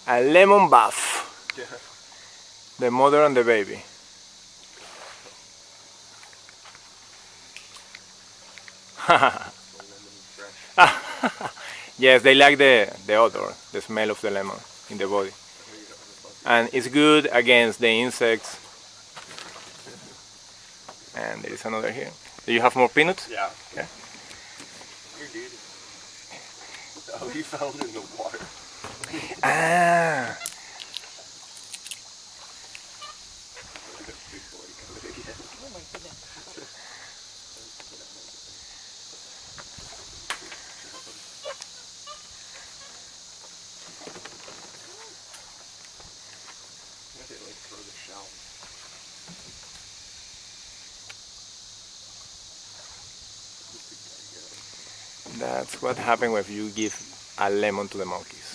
A lemon bath. Yeah. The mother and the baby. Yes, they like the odor, the smell of the lemon in the body. And it's good against the insects. And there is another here. Do you have more peanuts? Yeah. Yeah. Here, dude. Oh, he found in the water. Ah, Big boy coming again. Oh my goodness. They like throw the shell. that's what happens when you give a lemon to the monkeys.